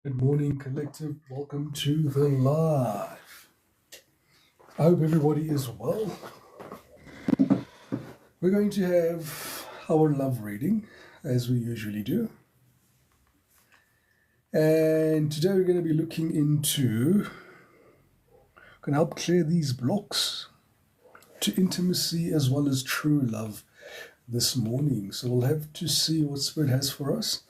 Good morning, collective. Welcome to the live. I hope everybody is well. We're going to have our love reading, as we usually do. And today we're going to be looking into, going to help clear these blocks to intimacy as well as true love this morning. So we'll have to see what Spirit has for us.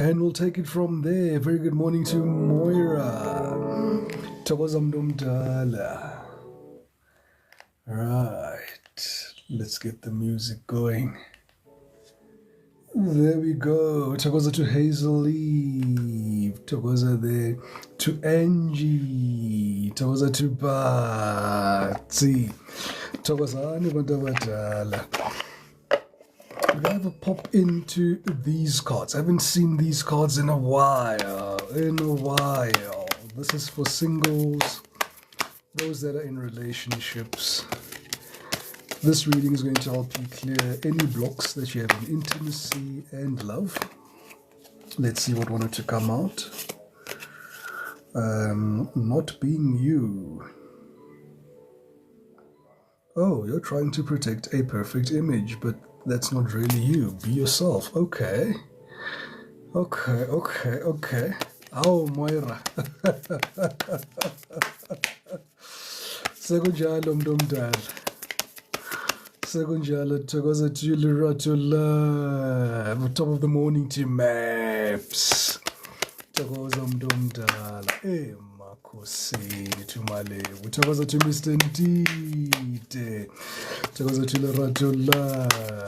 And we'll take it from there. Very good morning to Moira. Thokoza Mdumdala. Right, let's get the music going. There we go. Thokoza to Hazel Eve. Thokoza there to Angie. Thokoza to Bati. Thokozani bantu abadala. We're going to have a pop into these cards. I haven't seen these cards in a while. This is for singles, those that are in relationships. This reading is going to help you clear any blocks that you have in intimacy and love. Let's see what wanted to come out. Not being you. Oh, you're trying to protect a perfect image, but that's not really you. Be yourself. Okay. Oh, Moira. Sekunjalo mntomdala. Sekunjalo thokoza to Lerato Love. Top of the morning to Maps. Thokoza mntomdala. Makhosini to Malebu. Thokoza to Mr. Ndide. Thokoza to Lerato Love.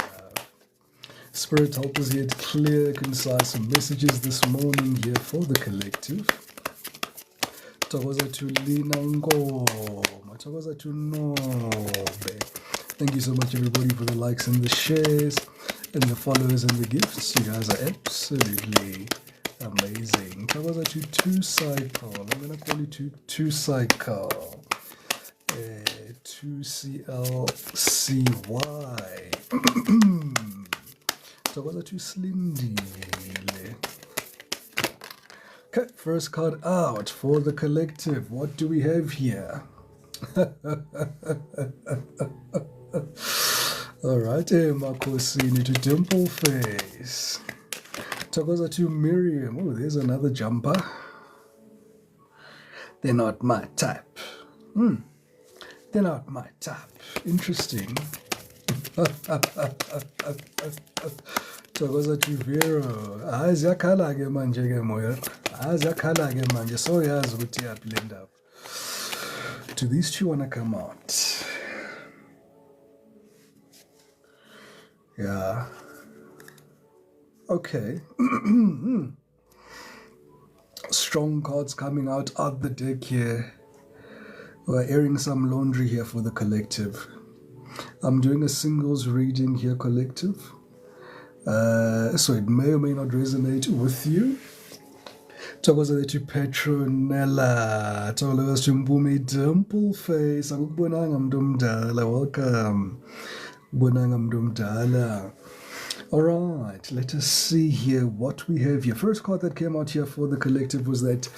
Spirit, help us get clear, concise messages this morning here for the collective. Thokoza to Lina Ngoma. Thokoza to Nobe. Thank you so much, everybody, for the likes and the shares and the follows and the gifts. You guys are absolutely amazing. Thokoza to Two Cycle. I'm going to call you Two Cycle. 2CLCY. Thokoza to Slindile. Okay, first card out for the collective. What do we have here? Alright, Makosini to Dimple Face. Thokoza to Miriam. Oh, there's another jumper. They're not my type. They're not my type. Interesting. Thokoza to Vero. Ziyakhala ke manje ke Moya. Ziyakhala ke manje. So yazi ukuthi iyablend up. Do these two want to come out? Yeah. Okay. Strong cards coming out of the deck here. We're airing some laundry here for the collective. I'm doing a singles reading here, collective. So it may or may not resonate with you. Thokoza to Petronella. Thokoza to Mpumi Dimple Face. Akubonanga mntomdala. Welcome. Bonanga mntomdala. All right, let us see here what we have here. First card that came out here for the collective was that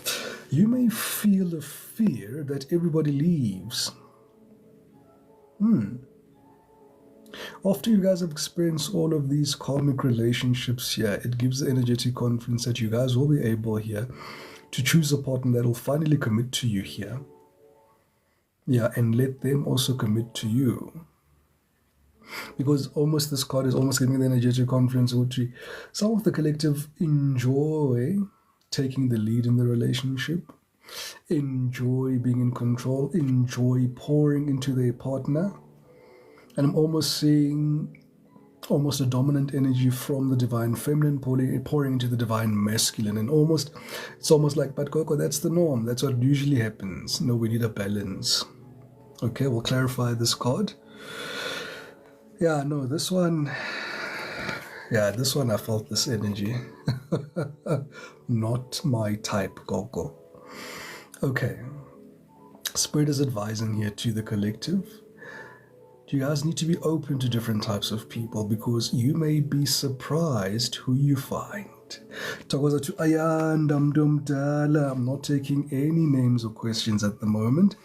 you may feel a fear that everybody leaves. After you guys have experienced all of these karmic relationships here, it gives the energetic confidence that you guys will be able here to choose a partner that will finally commit to you here. Yeah, and let them also commit to you. Because almost this card is almost giving the energetic confidence which some of the collective enjoy taking the lead in the relationship, enjoy being in control, enjoy pouring into their partner. And I'm almost seeing almost a dominant energy from the divine feminine pouring into the divine masculine. And it's almost like, but Coco, that's the norm. That's what usually happens. No, we need a balance. Okay, we'll clarify this card. Yeah, no, this one, I felt this energy. Not my type, Coco. Okay. Spirit is advising here to the collective. You guys need to be open to different types of people because you may be surprised who you find. Thokoza to Ayanda Mdumdala. I'm not taking any names or questions at the moment.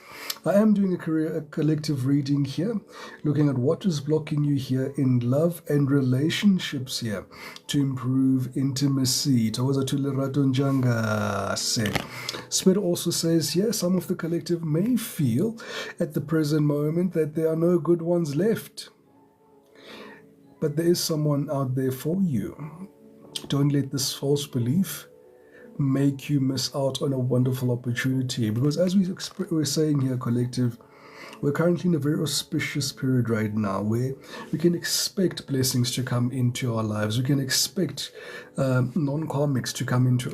I am doing a collective reading here, looking at what is blocking you here in love and relationships here to improve intimacy. Thokoza to Lerato Njangase. Spirit also says here, some of the collective may feel at the present moment that there are no good ones left. But there is someone out there for you. Don't let this false belief make you miss out on a wonderful opportunity. Because as we're saying here, collective, we're currently in a very auspicious period right now where we can expect blessings to come into our lives. We can expect non-karmics to come into,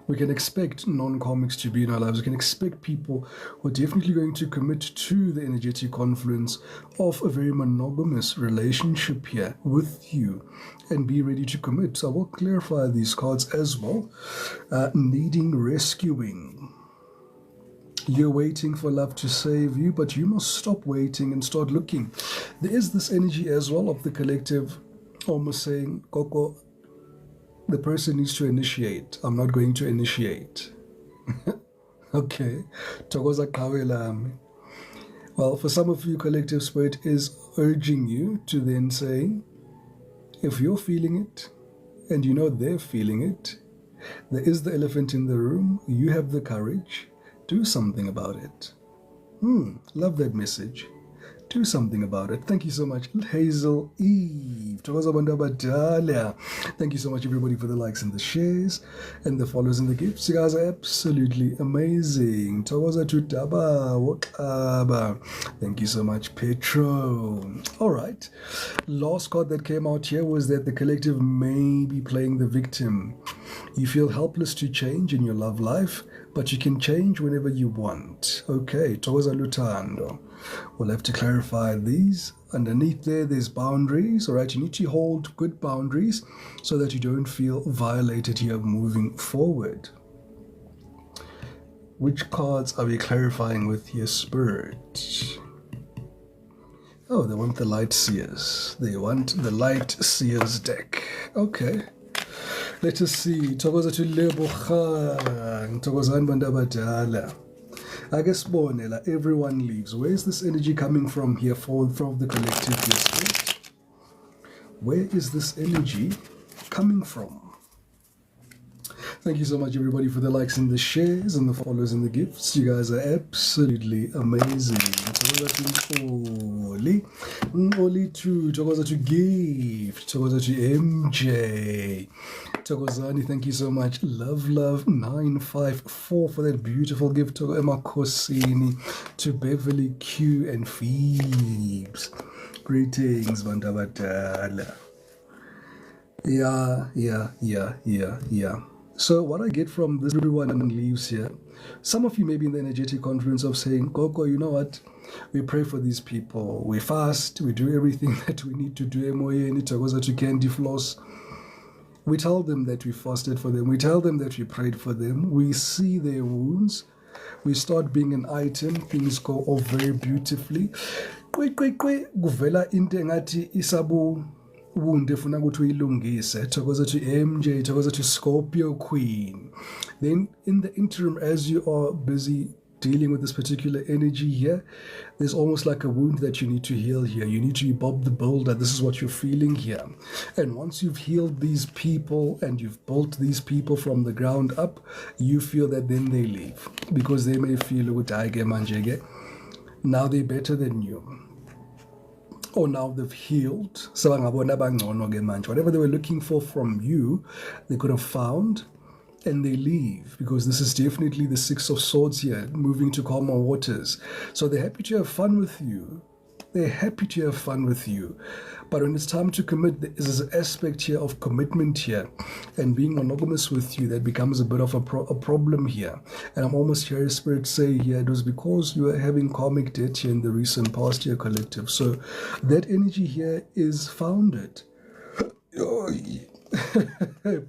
we can expect non-karmics to be in our lives. We can expect people who are definitely going to commit to the energetic confluence of a very monogamous relationship here with you and be ready to commit. So I will clarify these cards as well. Needing rescuing. You're waiting for love to save you, but you must stop waiting and start looking. There is this energy as well of the collective almost saying, Koko, the person needs to initiate. I'm not going to initiate. Okay. Tokoza kawelami. Well, for some of you, collective spirit is urging you to then say, if you're feeling it, and you know they're feeling it, there is the elephant in the room, you have the courage, do something about it. Love that message. Do something about it. Thank you so much, Hazel Eve. Thank you so much, everybody, for the likes and the shares and the follows and the gifts. You guys are absolutely amazing. Thank you so much, Petro. All right. Last card that came out here was that the collective may be playing the victim. You feel helpless to change in your love life, but you can change whenever you want. Okay. Toza Lutando. We'll have to clarify these. Underneath there's boundaries. All right, you need to hold good boundaries so that you don't feel violated here moving forward. Which cards are we clarifying with your spirit? Oh, they want the Light Seers. They want the Light Seers deck. Okay. Let us see. Thokoza to Lebogang. Thokozani Bandabadala. I guess Bonela, everyone leaves. Where is this energy coming from here from the collective here, spirit? Where is this energy coming from? Thank you so much, everybody, for the likes and the shares and the follows and the gifts. You guys are absolutely amazing. Oli to Tokoza to gift. Tokoza to MJ. Tokozani, thank you so much. Love 954 for that beautiful gift to Emma Kosini, to Beverly Q and Phoebes. Greetings, Bandabadala. Yeah. So what I get from this, everyone leaves here. Some of you may be in the energetic confluence of saying, Coco, you know what? We pray for these people. We fast. We do everything that we need to do. Tokoza to candy floss. We tell them that we fasted for them. We tell them that we prayed for them. We see their wounds. We start being an item. Things go off very beautifully. Guvela into engathi isabu wunde funa ukuthi uyilungise. Thokoza to MJ, thokoza to Scorpio Queen. Then in the interim, as you are busy dealing with this particular energy here, there's almost like a wound that you need to heal here. You need to be Bob the Builder. This is what you're feeling here. And once you've healed these people and you've built these people from the ground up, you feel that then they leave. Because they may feel, now they're better than you. Or now they've healed. Whatever they were looking for from you, they could have found. And they leave, because this is definitely the Six of Swords here, moving to calmer waters. So they're happy to have fun with you. But when it's time to commit, there is an aspect here of commitment here and being monogamous with you that becomes a bit of a problem here. And I'm almost hearing Spirit say here, it was because you were having karmic debt here in the recent past year, collective. So that energy here is founded.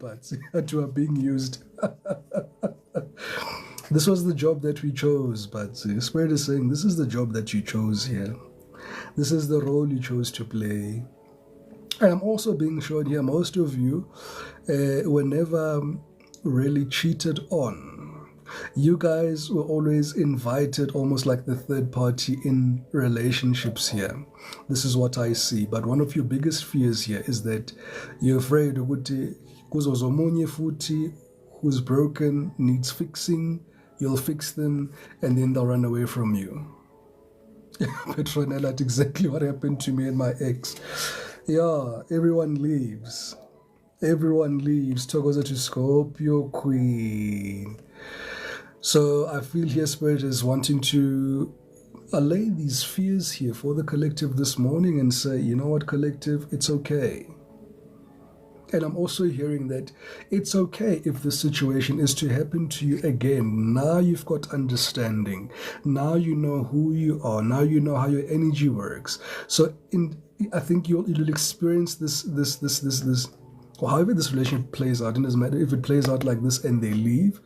But you are being used. This was the job that we chose, but Spirit is saying this is the job that you chose here. This is the role you chose to play. And I'm also being shown here, most of you were never really cheated on. You guys were always invited, almost like the third party in relationships here. This is what I see. But one of your biggest fears here is that you're afraid ukuthi kuzo zomunye futhi who's broken, needs fixing, you'll fix them, and then they'll run away from you. Petronella, that's exactly what happened to me and my ex. Yeah, everyone leaves. Everyone leaves. Thokoza to Scorpio Queen. So I feel here Spirit is wanting to allay these fears here for the collective this morning and say, you know what, collective, it's okay. And I'm also hearing that it's okay if the situation is to happen to you again. Now you've got understanding. Now you know who you are. Now you know how your energy works. So I think you'll experience this, or however this relationship plays out. It doesn't matter if it plays out like this and they leave.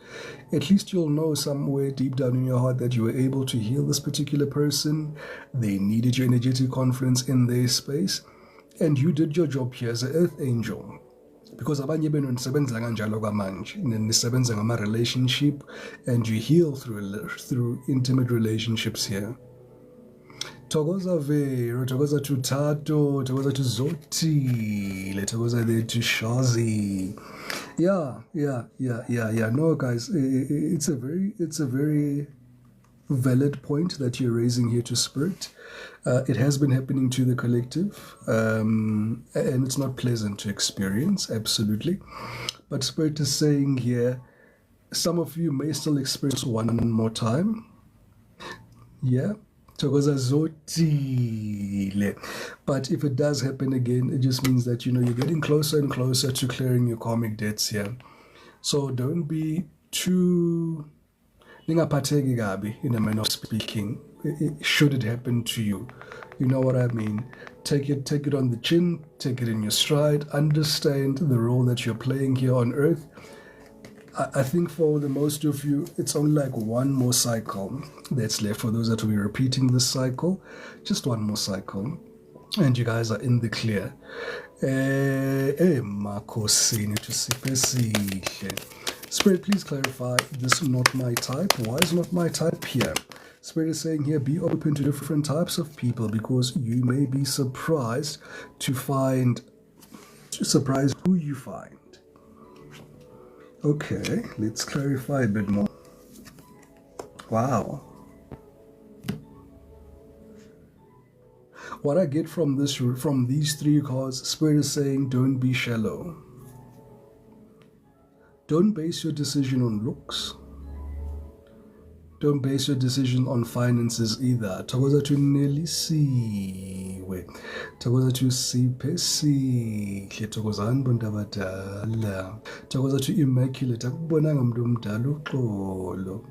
At least you'll know somewhere deep down in your heart that you were able to heal this particular person. They needed your energetic confidence in their space. And you did your job here as an earth angel. Because abanye benu nisebenza kanjalo kwamanje, nisebenza ngama relationship, and you heal through intimate relationships here. Thokoza Vero, Thokoza to Tato, Thokoza to Zoti, Thokoza to Shazi. Yeah. No, guys, it's a very valid point that you're raising here to Spirit. It has been happening to the collective, and it's not pleasant to experience, absolutely. But Spirit is saying here, some of you may still experience one more time. Yeah. But if it does happen again, it just means that, you're getting closer and closer to clearing your karmic debts here. So don't be too in a manner of speaking, should it happen to you. You know what I mean? Take it on the chin, take it in your stride, understand the role that you're playing here on earth. I think for the most of you, it's only like one more cycle that's left. For those that will be repeating this cycle, just one more cycle, and you guys are in the clear. Spirit, please clarify this not my type. Why is not my type here? Spirit is saying here, be open to different types of people, because you may be surprised to surprise who you find. Okay, let's clarify a bit more. Wow. What I get from these three cards, Spirit is saying, don't be shallow. Don't base your decision on looks. Don't base your decision on finances either. Thokoza to Nelisiwe. Thokoza to Sipesi. Thokozani Bondabadala. Thokoza to Immaculate. Akubonanga umuntu omdala uxolo.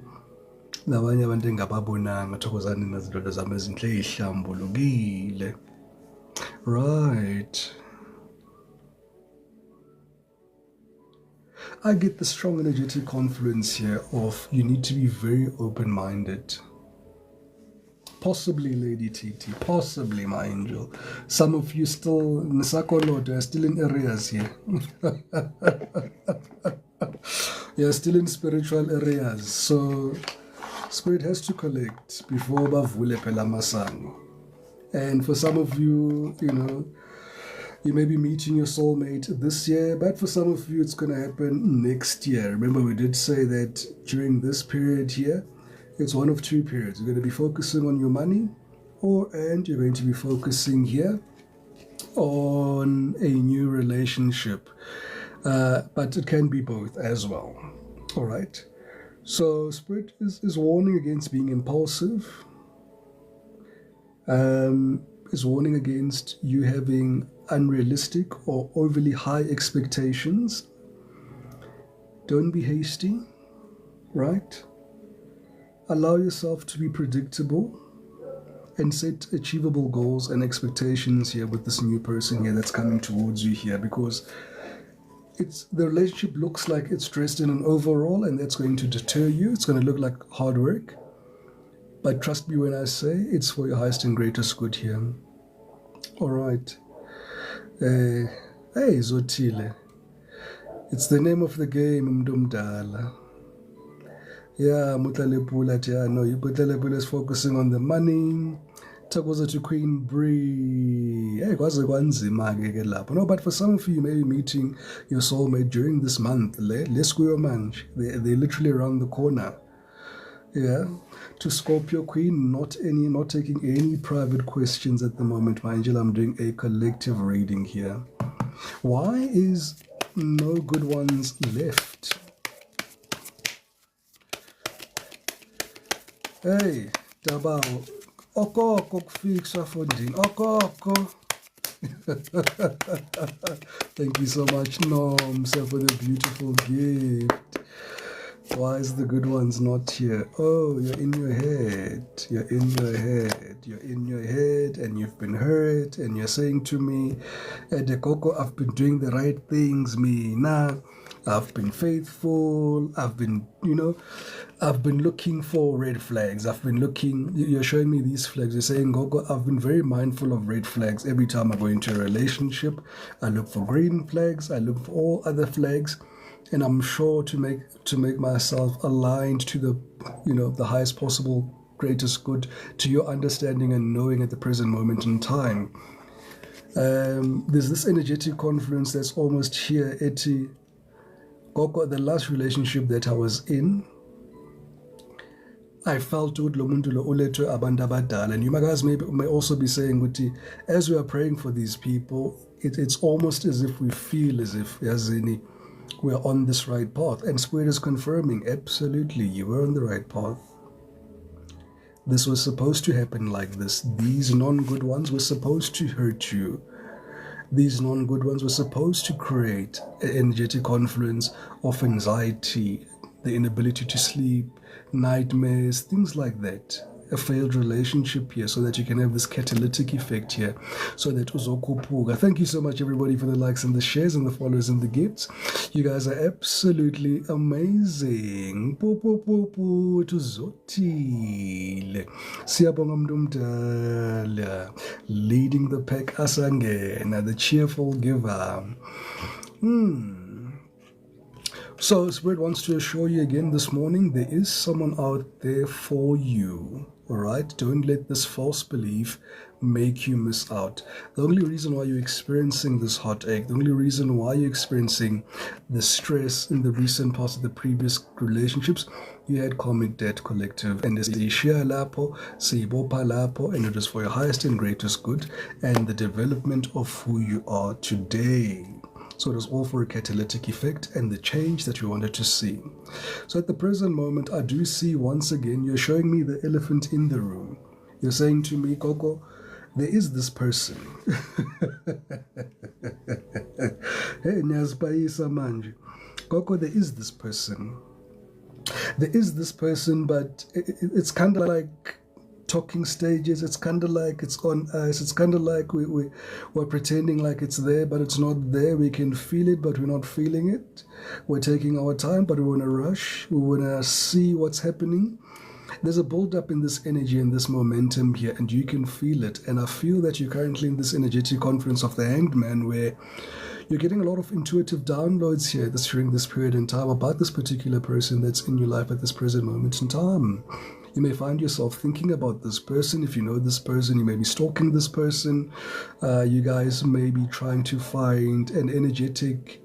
Nabanye abantu engababonanga. Thokozani nezindoda zami ezinhle ezihlambulukile. Right. I get the strong energetic confluence here of you need to be very open-minded. Possibly, Lady TT, possibly, my angel. Some of you still, Nisakoloto, are still in areas here. You're still in spiritual areas. So, Spirit has to collect before Bavule Pelamasango. And for some of you, you may be meeting your soulmate this year, but for some of you, it's going to happen next year. Remember, we did say that during this period here, it's one of two periods. You're going to be focusing on your money, and you're going to be focusing here on a new relationship. But it can be both as well. All right. So Spirit is warning against being impulsive. Is warning against you having unrealistic or overly high expectations. Don't be hasty, right? Allow yourself to be predictable and set achievable goals and expectations here with this new person here that's coming towards you here, because the relationship looks like it's dressed in an overall, and that's going to deter you. It's going to look like hard work. But trust me when I say it's for your highest and greatest good here. All right. Hey, Zotile. It's the name of the game, Mdumdala. Yeah, Mutlalepula, yeah, no, Mutlalepula is focusing on the money. Takoza to Queen Bree. Hey, kwaze kwanzima ke lapho. No, but for some of you, you may be meeting your soulmate during this month. Let's go, man. They're literally around the corner. Yeah. To Scorpio Queen, not taking any private questions at the moment, my angel. I'm doing a collective reading here. Why is no good ones left? Hey, Dabao. Okoko kufiksha fondini. Okoko. Thank you so much, Nom, sir, for the beautiful gift. Why is the good ones not here? Oh, you're in your head. You're in your head. You're in your head and you've been hurt and you're saying to me, Dekoko, I've been doing the right things, me. Nah, I've been faithful. I've been looking for red flags. You're showing me these flags. You're saying, Gogo, I've been very mindful of red flags. Every time I go into a relationship, I look for green flags. I look for all other flags. And I'm sure to make myself aligned to the highest possible, greatest good, to your understanding and knowing at the present moment in time. There's this energetic confluence that's almost here. Eti Koko, the last relationship that I was in, I felt and you guys may also be saying, as we are praying for these people, it's almost as if we feel as if we're on this right path. And Spirit is confirming, absolutely, you were on the right path. This was supposed to happen like this. These non-good ones were supposed to hurt you. These non-good ones were supposed to create an energetic confluence of anxiety, the inability to sleep, nightmares, things like that. A failed relationship here, so that you can have this catalytic effect here, so that uzokupuga. Thank you so much, everybody, for the likes and the shares and the followers and the gifts. You guys are absolutely amazing. Tuzotile. Siyabonga Mdumdala. Leading the pack asangena, the cheerful giver. So Spirit wants to assure you again this morning, there is someone out there for you. All right, don't let this false belief make you miss out. The only reason why you're experiencing this heartache, the only reason why you're experiencing the stress in the recent past of the previous relationships, you had karmic debt collective, and and it is for your highest and greatest good and the development of who you are today. So it is all for a catalytic effect and the change that you wanted to see. So at the present moment, I do see once again, you're showing me the elephant in the room. You're saying to me, Coco, there is this person. Hey, Nyazpaisa Manji. Coco, there is this person. There is this person, but it's kind of like talking stages. It's kind of like it's on ice. It's kind of like we're pretending like it's there, but it's not there. We can feel it, but we're not feeling it. We're taking our time, but we want to rush. We want to see what's happening. There's a build-up in this energy and this momentum here, and you can feel it. And I feel that you're currently in this energetic conference of the Hanged Man, where you're getting a lot of intuitive downloads here during this period in time about this particular person that's in your life at this present moment in time. You may find yourself thinking about this person. If you know this person, you may be stalking this person. You guys may be trying to find an energetic...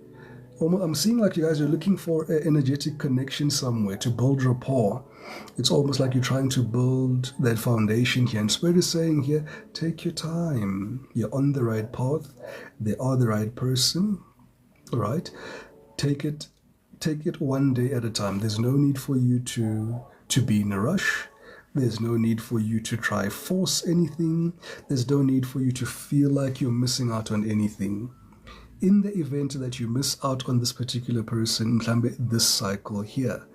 I'm seeing like you guys are looking for an energetic connection somewhere to build rapport. It's almost like you're trying to build that foundation here. And Spirit is saying here, take your time. You're on the right path. They are the right person. All right? Take it one day at a time. There's no need for you to be in a rush. There's no need for you to try force anything. There's no need for you to feel like you're missing out on anything. In the event that you miss out on this particular person, this cycle here,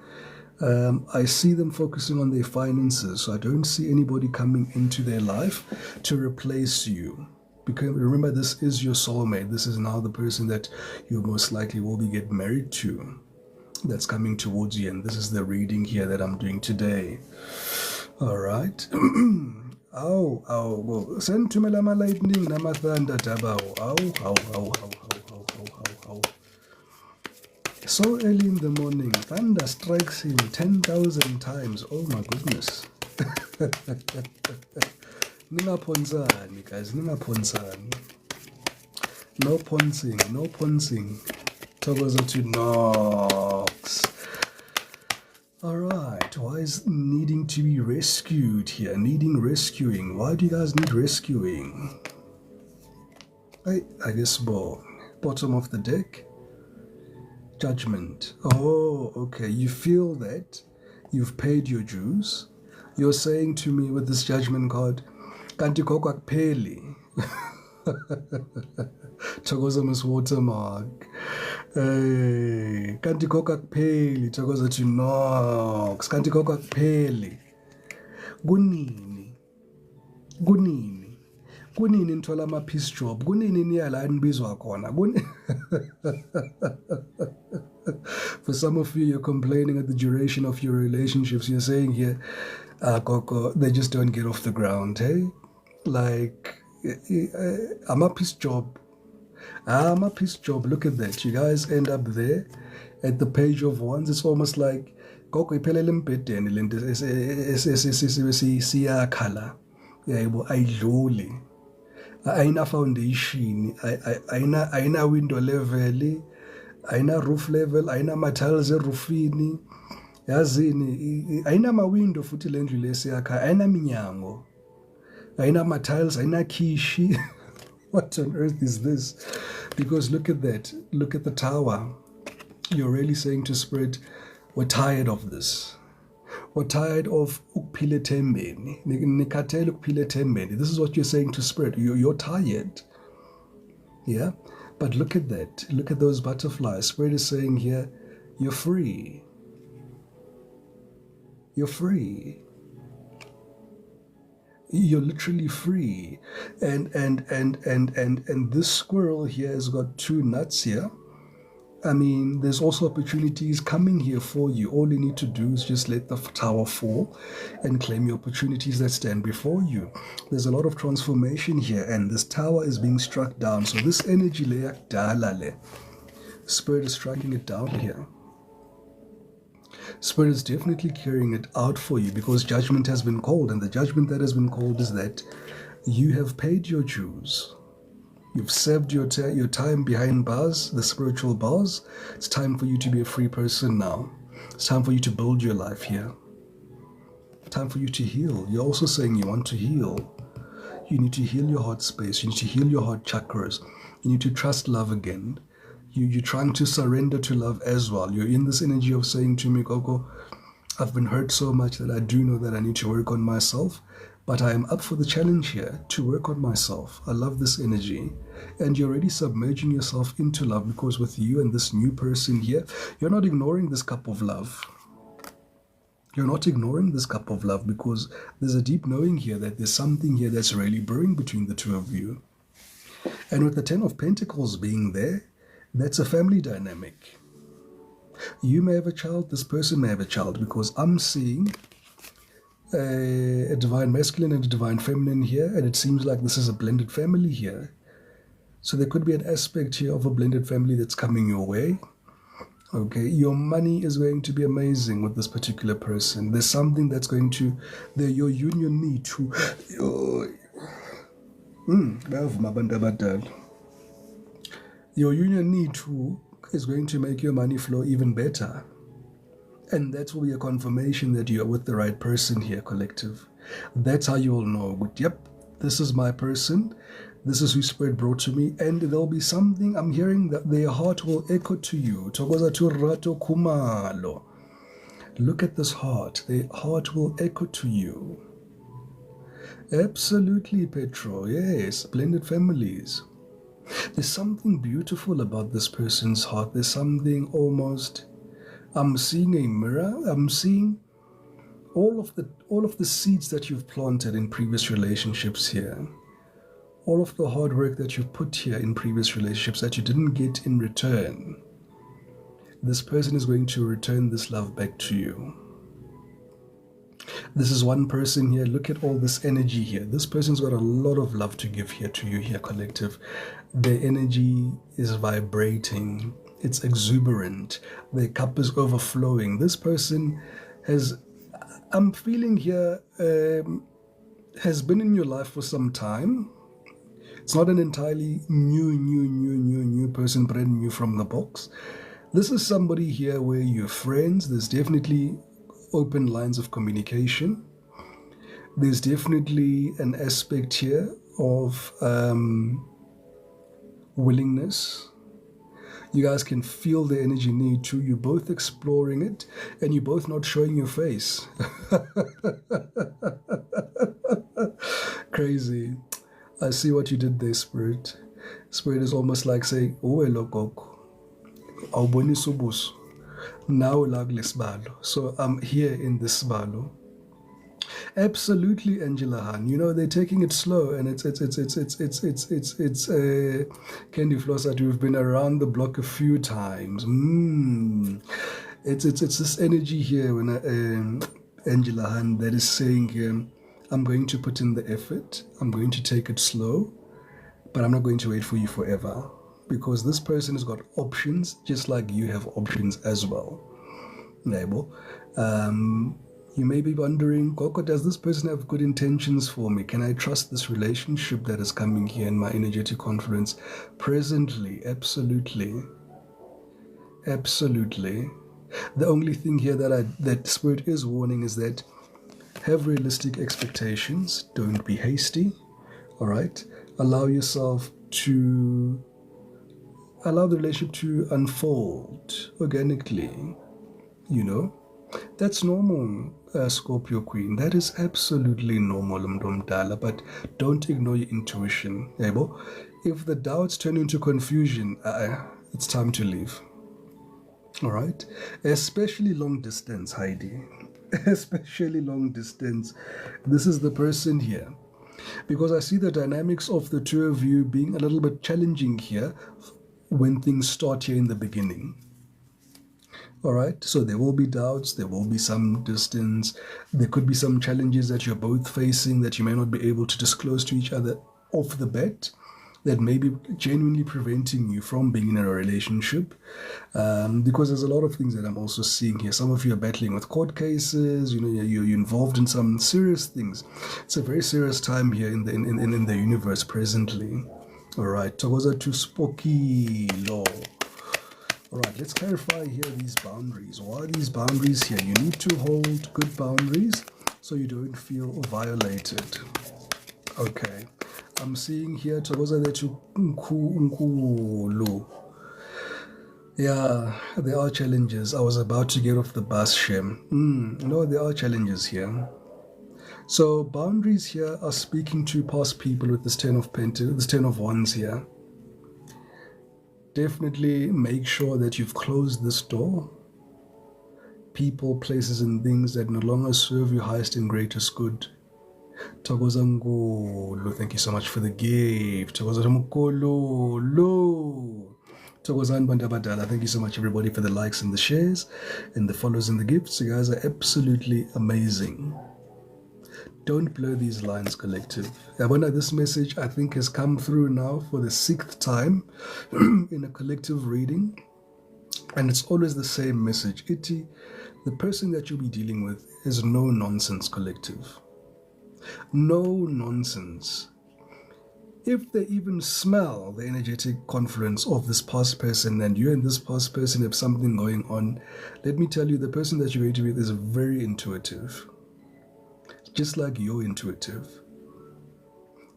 I see them focusing on their finances. So I don't see anybody coming into their life to replace you. Because remember, this is your soulmate. This is now the person that you most likely will be getting married to. That's coming towards you, and this is the reading here that I'm doing today. All right. Awu, senithumela ama-lightning nama-thunder dabawo. Awu. So early in the morning, thunder strikes him 10,000 times. Oh my goodness. Ningaphonsani, guys, ningaphonsani. No poncing. Thokoza to knocks. Alright, why is needing to be rescued here? Needing rescuing. Why do you guys need rescuing? I guess bottom of the deck. Judgment. Oh, okay. You feel that you've paid your dues. You're saying to me with this judgment card, kanti kokwakupeli. Thokoza Miss Watermark. Kanti kokwakupeli. Thokoza to Knox. Kanti kokwakupeli. Kunini nithola ama-peace job. Kunini niya la nibizwa khona. For some of you, you're complaining at the duration of your relationships. You're saying here, Koko, they just don't get off the ground, hey? Like, I'm a peace job. Look at that. You guys end up there at the page of wands. It's almost like Koko iphelele embhedeni lento siyakhala. Yebo ayidluli. Ayina foundation, ayina window level, ayina roof level, ayina ma-tiles erufini. Yazini, ayina ma-window futhi le ndlu lesiyakha, ayina minyango. Ayina ma-tiles, ayina khishi. What on earth is this? Because look at that. Look at the tower. You're really saying to Spirit, we're tired of this. We're tired of ukuphila ethembeni. Nikhathele ukuphila ethembeni. This is what you're saying to Spirit. You're tired. Yeah? But look at that. Look at those butterflies. Spirit is saying here, you're free. You're free. You're literally free. And this squirrel here has got two nuts here. I mean, there's also opportunities coming here for you. All you need to do is just let the tower fall and claim your opportunities that stand before you. There's a lot of transformation here, and this tower is being struck down. So this energy layer, Spirit is striking it down here. Spirit is definitely carrying it out for you because judgment has been called, and the judgment that has been called is that you have paid your dues. You've served your time behind bars, the spiritual bars. It's time for you to be a free person now. It's time for you to build your life here. Time for you to heal. You're also saying you want to heal. You need to heal your heart space. You need to heal your heart chakras. You need to trust love again. You're trying to surrender to love as well. You're in this energy of saying to me, Coco, I've been hurt so much that I do know that I need to work on myself. But I am up for the challenge here to work on myself. I love this energy. And you're already submerging yourself into love because with you and this new person here, you're not ignoring this cup of love. You're not ignoring this cup of love because there's a deep knowing here that there's something here that's really brewing between the two of you. And with the 10 of Pentacles being there, that's a family dynamic. You may have a child, this person may have a child, because I'm seeing a divine masculine and a divine feminine here, and it seems like this is a blended family here. So there could be an aspect here of a blended family that's coming your way. Okay, your money is going to be amazing with this particular person. There's something that's going to, your union need to, your union need to is going to make your money flow even better. And that will be a confirmation that you're with the right person here, collective. That's how you will know, but yep, this is my person. This is who Spirit brought to me. And there'll be something I'm hearing that their heart will echo to you. Tokoza tu rato kumalo. Look at this heart. Their heart will echo to you. Absolutely, Petro. Yes, blended families. There's something beautiful about this person's heart. There's something almost... I'm seeing a mirror. I'm seeing all of the seeds that you've planted in previous relationships here. All of the hard work that you've put here in previous relationships that you didn't get in return. This person is going to return this love back to you. This is one person here. Look at all this energy here. This person's got a lot of love to give here to you here, collective. Their energy is vibrating. It's exuberant. Their cup is overflowing. This person has, I'm feeling here, has been in your life for some time. It's not an entirely new person, brand new from the box. This is somebody here where you're friends. There's definitely open lines of communication. There's definitely an aspect here of willingness. You guys can feel the energy need to. You're both exploring it, and you're both not showing your face. Crazy. I see what you did there, Spirit. Spirit is almost like saying, "Oh, hello, Goku. Awubonisa ubuso. Now laglisbalo." So I'm here in this balo. Absolutely, Angela Han. You know, they're taking it slow, and it's Candy Floss that we've been around the block a few times. It's this energy here when Angela Han that is saying here, I'm going to put in the effort. I'm going to take it slow, but I'm not going to wait for you forever, because this person has got options, just like you have options as well. You may be wondering, Coco, does this person have good intentions for me? Can I trust this relationship that is coming here in my energetic confluence? Presently, absolutely. Absolutely. The only thing here that Spirit is warning is that have realistic expectations. Don't be hasty. All right? Allow yourself to allow the relationship to unfold organically. You know? That's normal, Scorpio Queen. That is absolutely normal, Mdomdala, but don't ignore your intuition. If the doubts turn into confusion, it's time to leave. All right? Especially long distance, Heidi. Especially long distance. This is the person here. Because I see the dynamics of the two of you being a little bit challenging here when things start here in the beginning. All right, so there will be doubts, there will be some distance, there could be some challenges that you're both facing that you may not be able to disclose to each other off the bat, that may be genuinely preventing you from being in a relationship, because there's a lot of things that I'm also seeing here. Some of you are battling with court cases, you're involved in some serious things. It's a very serious time here in the universe presently. All right, Togoza to Spooky Law. All right, let's clarify here these boundaries. Why are these boundaries here? You need to hold good boundaries so you don't feel violated. Okay, I'm seeing here, Togoza Letu Nkulu. Yeah, there are challenges. I was about to get off the bus, Shem. No, there are challenges here. So boundaries here are speaking to past people with this 10 of Pentacles, this 10 of Wands here. Definitely make sure that you've closed this door. People, places, and things that no longer serve your highest and greatest good. Togozangolo, thank you so much for the gift. Togozamukolo, Togozan Bandabadala, thank you so much, everybody, for the likes and the shares and the follows and the gifts. You guys are absolutely amazing. Don't blur these lines, collective. This message, I think, has come through now for the 6th time in a collective reading. And it's always the same message. The person that you'll be dealing with is no nonsense, collective. No nonsense. If they even smell the energetic confluence of this past person and you and this past person have something going on, let me tell you, the person that you're going to be with is very intuitive. Just like you're intuitive.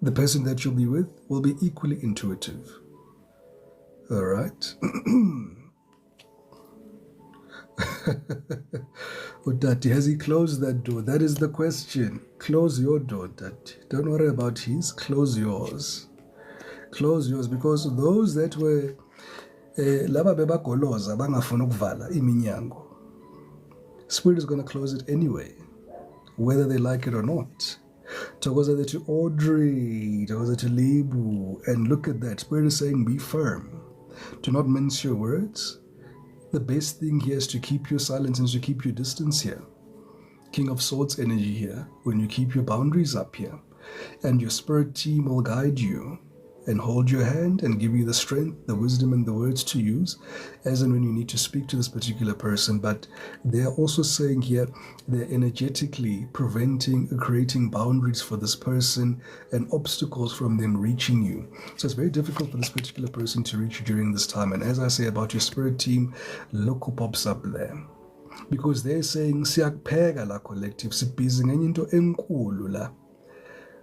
The person that you'll be with will be equally intuitive. All right? Dati, has he closed that door? That is the question. Close your door, Dati. Don't worry about his. Close yours. Close yours, because those that were laba bebagoloza bangafuna ukuvala iminyango, Spirit is going to close it anyway, whether they like it or not. Togoza to Audrey, Togoza to Libu, and look at that. Spirit is saying, be firm. Do not mince your words. The best thing here is to keep your silence and to keep your distance here. King of Swords energy here, when you keep your boundaries up here, and your spirit team will guide you and hold your hand and give you the strength, the wisdom, and the words to use as and when you need to speak to this particular person. But they're also saying here they're energetically creating boundaries for this person and obstacles from them reaching you. So it's very difficult for this particular person to reach you during this time. And as I say about your spirit team, look who pops up there. Because they're saying, "Siyakpheka la collective, sibhizi ngenye into enkulu la."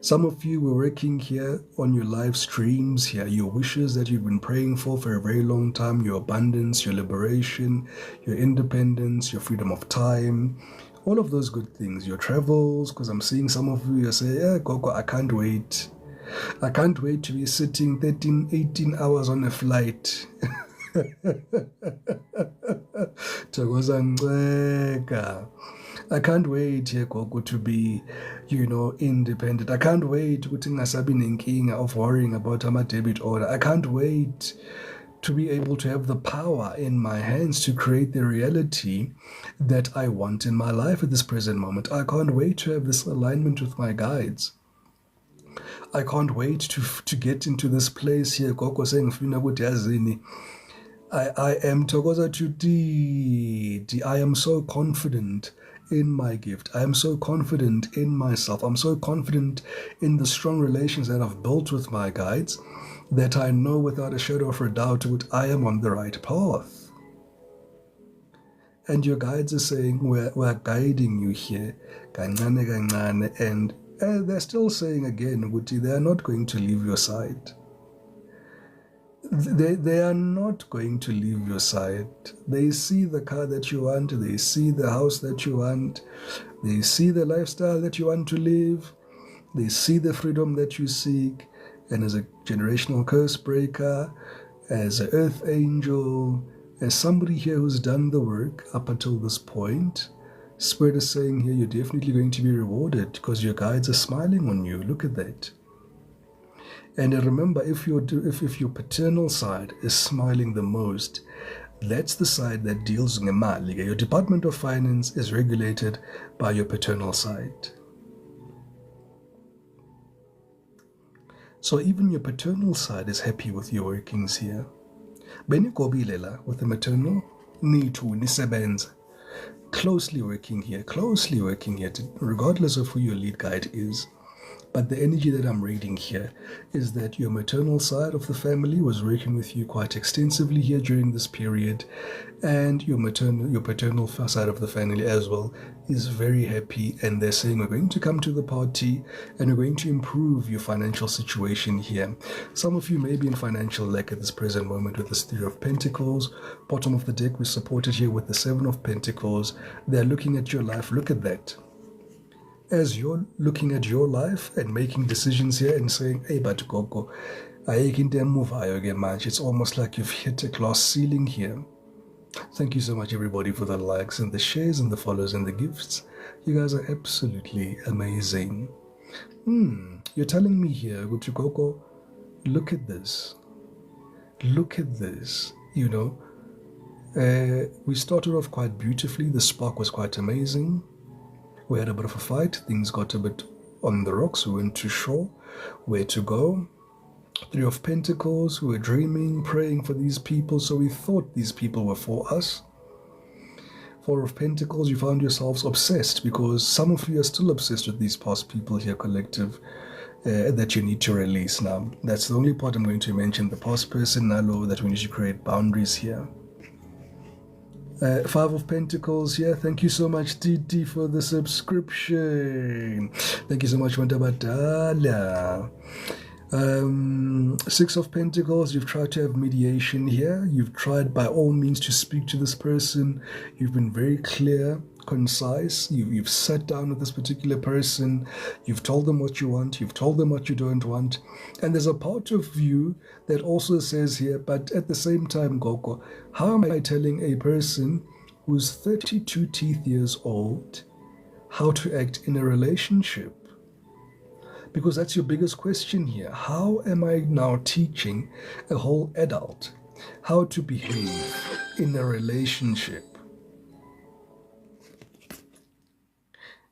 Some of you were working here on your live streams here, your wishes that you've been praying for a very long time, your abundance, your liberation, your independence, your freedom of time, all of those good things, your travels, because I'm seeing some of you say, "Yeah, Gogo, I can't wait. I can't wait to be sitting 13, 18 hours on a flight." I can't wait here, Gogo, to be, independent. I can't wait of worrying about my debit order. I can't wait to be able to have the power in my hands to create the reality that I want in my life at this present moment. I can't wait to have this alignment with my guides. I can't wait to get into this place here, Gogo, saying, I am Togoza Tuti. I am so confident in my gift. I am so confident in myself. I'm so confident in the strong relations that I've built with my guides that I know without a shadow of a doubt that I am on the right path. And your guides are saying, we're guiding you here, kancane kancane, and they're still saying again, Guti, they are not going to leave your side. They are not going to leave your side. They see the car that you want. They see the house that you want. They see the lifestyle that you want to live. They see the freedom that you seek. And as a generational curse breaker, as an earth angel, as somebody here who's done the work up until this point, Spirit is saying here, you're definitely going to be rewarded because your guides are smiling on you. Look at that. And remember, if your paternal side is smiling the most, that's the side that deals with ngemali. Your Department of Finance is regulated by your paternal side. So even your paternal side is happy with your workings here. Benikobilela with the maternal, nitu nisebenza. Closely working here, regardless of who your lead guide is. But the energy that I'm reading here is that your maternal side of the family was working with you quite extensively here during this period, and your paternal side of the family as well is very happy, and they're saying, we're going to come to the party and we're going to improve your financial situation here. Some of you may be in financial lack at this present moment with this Three of Pentacles. Bottom of the deck, we're supported here with the Seven of Pentacles. They're looking at your life. Look at that. As you're looking at your life and making decisions here and saying, hey, but Gogo, it's almost like you've hit a glass ceiling here. Thank you so much, everybody, for the likes and the shares and the follows and the gifts. You guys are absolutely amazing. You're telling me here, Gogo, look at this. Look at this. We started off quite beautifully. The spark was quite amazing. We had a bit of a fight. Things got a bit on the rocks. We went to shore. Where to go? Three of Pentacles. We were dreaming, praying for these people. So we thought these people were for us. Four of Pentacles. You found yourselves obsessed because some of you are still obsessed with these past people here, collective, that you need to release now. That's the only part I'm going to mention. The past person, Nalo, that we need to create boundaries here. Five of Pentacles here. Thank you so much, Titi, for the subscription. Thank you so much, Mandabadala. Six of Pentacles. You've tried to have mediation here. You've tried by all means to speak to this person. You've been very clear, concise. You've sat down with this particular person. You've told them what you want. You've told them what you don't want. And there's a part of you that also says here, but at the same time, Gogo, how am I telling a person who's 32 teeth years old how to act in a relationship? Because that's your biggest question here. How am I now teaching a whole adult how to behave in a relationship?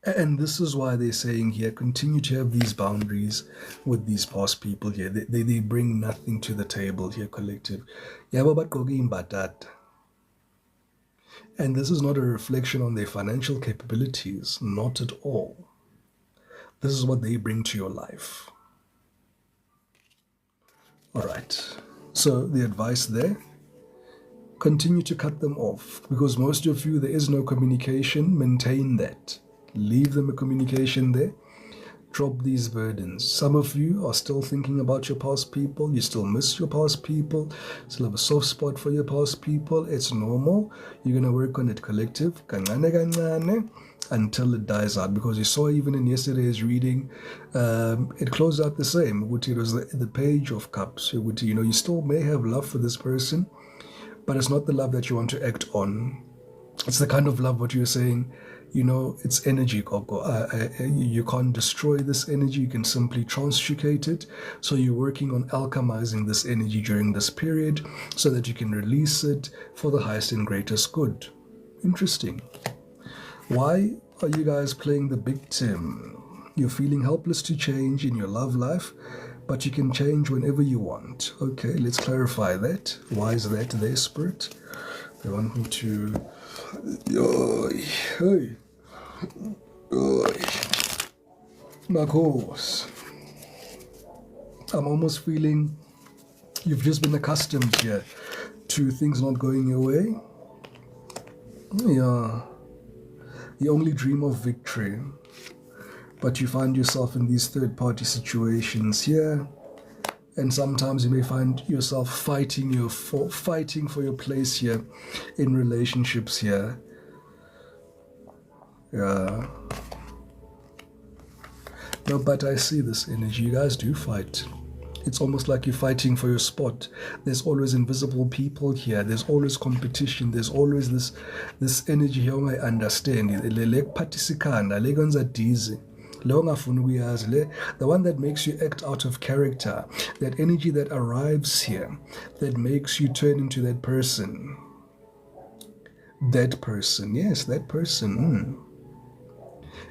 And this is why they're saying here, continue to have these boundaries with these past people here. They bring nothing to the table here, collective. Yabo bagqoke imbatata. And this is not a reflection on their financial capabilities, not at all. This is what they bring to your life. All right. So the advice there, continue to cut them off, because most of you, there is no communication. Maintain that. Leave them a communication there. Drop these burdens. Some of you are still thinking about your past people. You still miss your past people. Still have a soft spot for your past people. It's normal. You're going to work on it, collective. Kancane kancane, until it dies out. Because you saw even in yesterday's reading, it closed out the same. It was the Page of Cups. You still may have love for this person, but it's not the love that you want to act on. It's the kind of love what you're saying, it's energy, Gogo. You can't destroy this energy. You can simply transmutate it. So you're working on alchemizing this energy during this period so that you can release it for the highest and greatest good. Interesting. Why are you guys playing the victim? You're feeling helpless to change in your love life, but you can change whenever you want. Okay, let's clarify that. Why is that there, Spirit? They want me to... Hey. Marcos. I'm almost feeling you've just been accustomed here to things not going your way. Yeah. You only dream of victory, but you find yourself in these third-party situations here. And sometimes you may find yourself fighting for your place here in relationships here. Yeah. No, but I see this energy. You guys do fight. It's almost like you're fighting for your spot. There's always invisible people here. There's always competition. There's always this energy here. I understand. The one that makes you act out of character, that energy that arrives here, that makes you turn into that person. That person, yes, that person.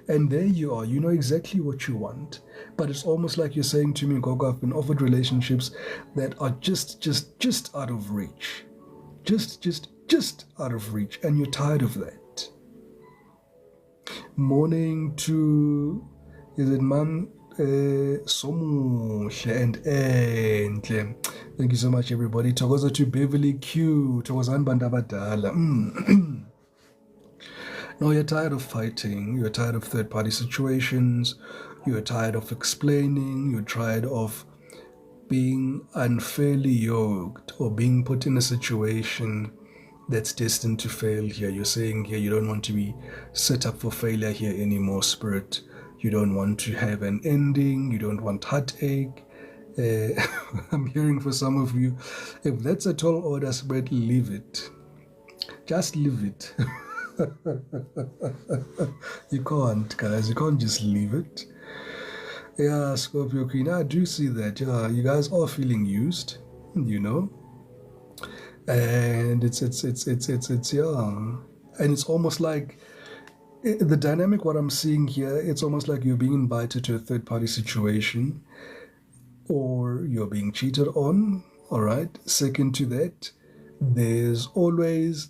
And there you are, you know exactly what you want. But it's almost like you're saying to me, Gogo, I've been offered relationships that are just out of reach. Just out of reach. And you're tired of that. Morning to... Is it man? Somuhle and enhle. Thank you so much, everybody. Thokoza to Beverly Q. Thokozani bantu abadala. No, you're tired of fighting. You're tired of third-party situations. You're tired of explaining. You're tired of being unfairly yoked or being put in a situation that's destined to fail here. You're saying here you don't want to be set up for failure here anymore, Spirit. You don't want to have an ending. You don't want heartache. I'm hearing for some of you, if that's a tall order, Spirit, leave it. Just leave it. You can't, guys. You can't just leave it. Yeah, Scorpio Queen, I do see that. Yeah, you guys are feeling used, and it's and it's almost like the dynamic. What I'm seeing here, it's almost like you're being invited to a third-party situation, or you're being cheated on. All right. Second to that, there's always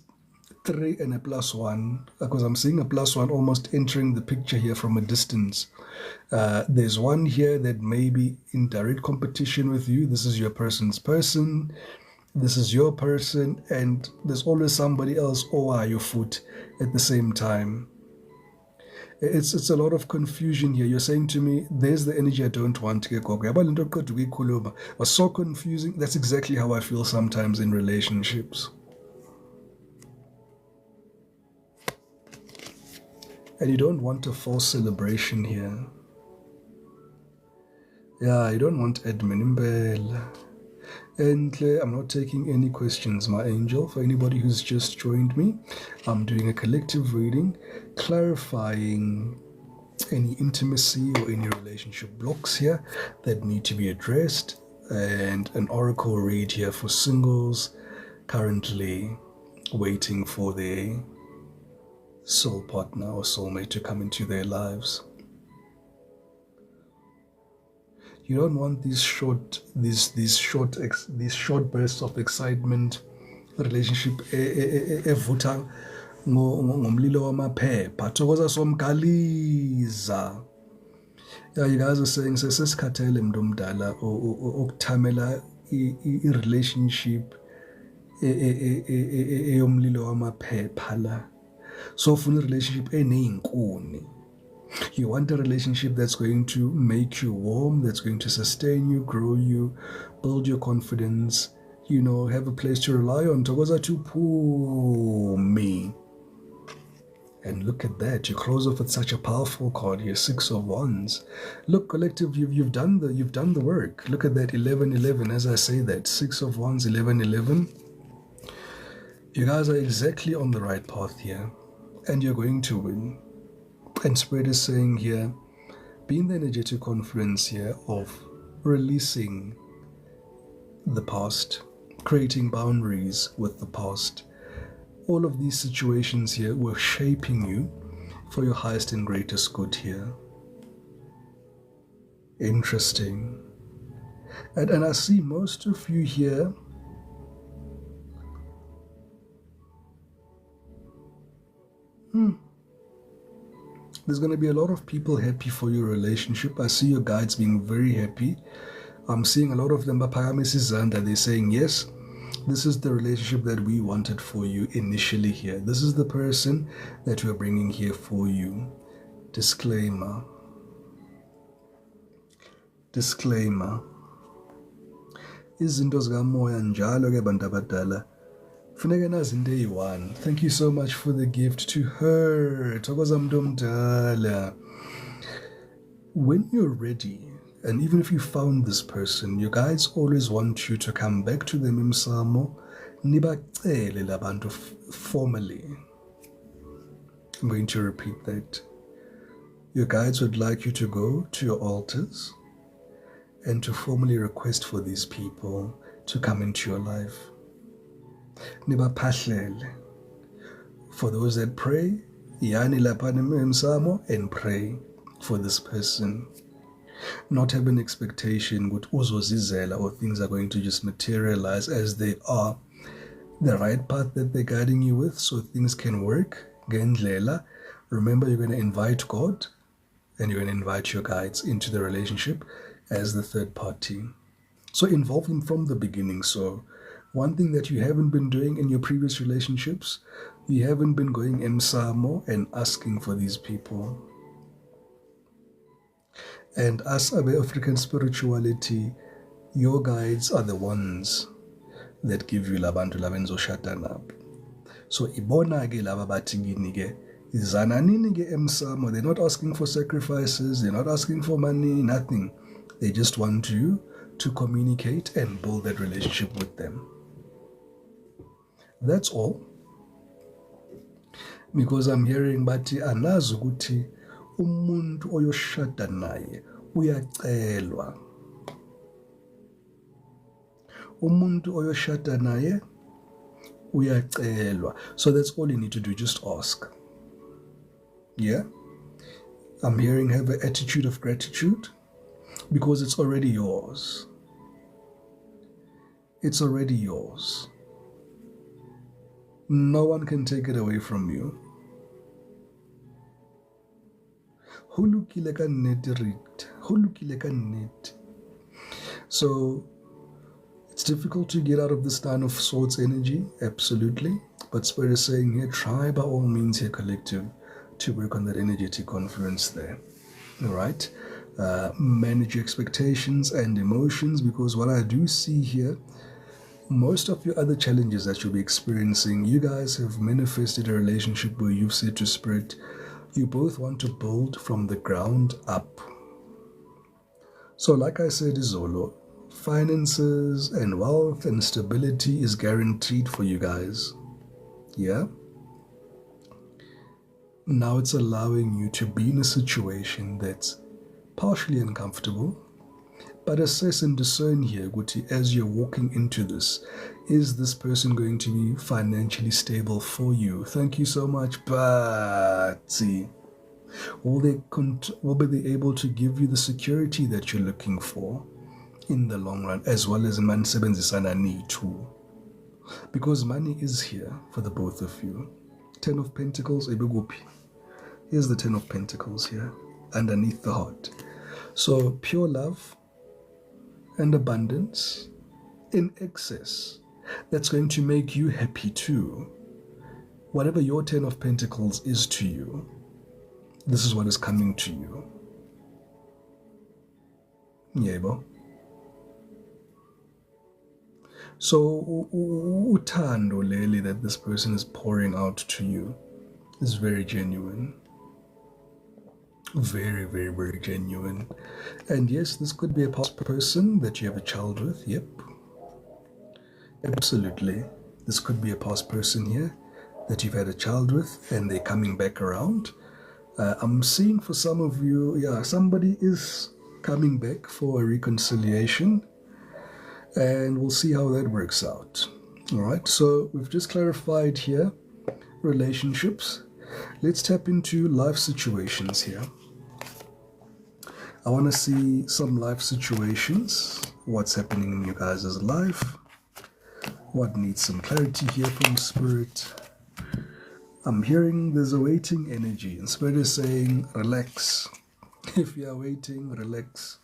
3 and a +1, because I'm seeing a +1 almost entering the picture here from a distance. There's one here that may be in direct competition with you. This is your person's person. This is your person, and there's always somebody else over your foot at the same time. It's a lot of confusion here. You're saying to me, there's the energy I don't want to get. Was so confusing. That's exactly how I feel sometimes in relationships. And you don't want a false celebration here. Yeah, you don't want admin imbela. And I'm not taking any questions, my angel. For anybody who's just joined me, I'm doing a collective reading, clarifying any intimacy or any relationship blocks here that need to be addressed, and an oracle read here for singles currently waiting for their soul partner or soulmate to come into their lives. You don't want these short bursts of excitement, relationship evutha ngomlilo wamaphepha thokoza somgaliza. Yeah, you guys are saying sesikhathele mntu omdala ukuthamela i-relationship eyomlilo wamaphepha la. So ufuna i-relationship eney'nkuni. You want a relationship that's going to make you warm, that's going to sustain you, grow you, build your confidence, have a place to rely on. Thokoza me. And look at that. You close off with such a powerful card here, 6 of Wands. Look, collective, you've done the work. Look at that, 11-11. As I say that, 6 of Wands, 11-11. You guys are exactly on the right path here, and you're going to win. And Spirit is saying here, be in the energetic confluence here of releasing the past, creating boundaries with the past. All of these situations here were shaping you for your highest and greatest good here. Interesting. And I see most of you here there's going to be a lot of people happy for your relationship. I see your guides being very happy. I'm seeing a lot of them, they're saying, yes, this is the relationship that we wanted for you initially here. This is the person that we're bringing here for you. Disclaimer. Izinto zikamoya njalo ke bantu abadala. Funeka nazi into eyi-1. Thank you so much for the gift to her. Thokoza mntu omdala. When you're ready, and even if you found this person, your guides always want you to come back to them emsamo, nibacele labantu formally. I'm going to repeat that. Your guides would like you to go to your altars and to formally request for these people to come into your life. Nibaphahlele. For those that pray, yani lapha emsamo, and pray for this person. Not have an expectation with uzozizela or things are going to just materialize as they are. The right path that they're guiding you with so things can work. Gendlela. Remember, you're going to invite God and you're going to invite your guides into the relationship as the third party. So involve them from the beginning. So one thing that you haven't been doing in your previous relationships, you haven't been going emsamo and asking for these people. And as Abe African spirituality, your guides are the ones that give you labantu labenzo shatanab. So ibona ke laba bathi kini ke zananini ke emsamo. They're not asking for sacrifices, they're not asking for money, nothing. They just want you to communicate and build that relationship with them. That's all. Because I'm hearing bathi anazi ukuthi umuntu oyoshada naye uyacelwa. Umuntu oyoshada naye uyacelwa. So that's all you need to do, just ask. Yeah? I'm hearing have an attitude of gratitude because it's already yours. It's already yours. No one can take it away from you. So it's difficult to get out of this Nine of Swords energy, absolutely. But Spirit is saying here, try by all means here, collective, to work on that energetic confluence there. All right? Manage your expectations and emotions, because what I do see here, most of your other challenges that you'll be experiencing, you guys have manifested a relationship where you've said to Spirit, you both want to build from the ground up. So like I said, Izolo, finances and wealth and stability is guaranteed for you guys. Yeah? Now it's allowing you to be in a situation that's partially uncomfortable, But assess and discern here, Guti, as you're walking into this. Is this person going to be financially stable for you? Thank you so much, Patsy. Will they able to give you the security that you're looking for in the long run, as well as manisebenzisana ni too? Because money is here for the both of you. 10 of Pentacles, ebegupi. Here's the 10 of Pentacles here, underneath the heart. So pure love and abundance in excess. That's going to make you happy too. Whatever your 10 of Pentacles is to you, this is what is coming to you. Yebo. So uthando leli that this person is pouring out to you is very genuine. Very, very, very genuine. And yes, this could be a past person that you have a child with. Yep. Absolutely. This could be a past person here that you've had a child with and they're coming back around. I'm seeing for some of you, yeah, somebody is coming back for a reconciliation, and we'll see how that works out. All right, so we've just clarified here relationships. Let's tap into life situations here. I want to see some life situations. What's happening in you guys' life? What needs some clarity here from Spirit? I'm hearing there's a waiting energy, and Spirit is saying, relax. If you're waiting, relax.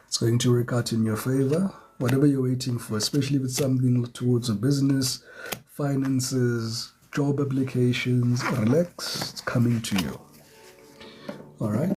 It's going to work out in your favor. Whatever you're waiting for, especially if it's something towards a business, finances, job applications, relax. It's coming to you. All right.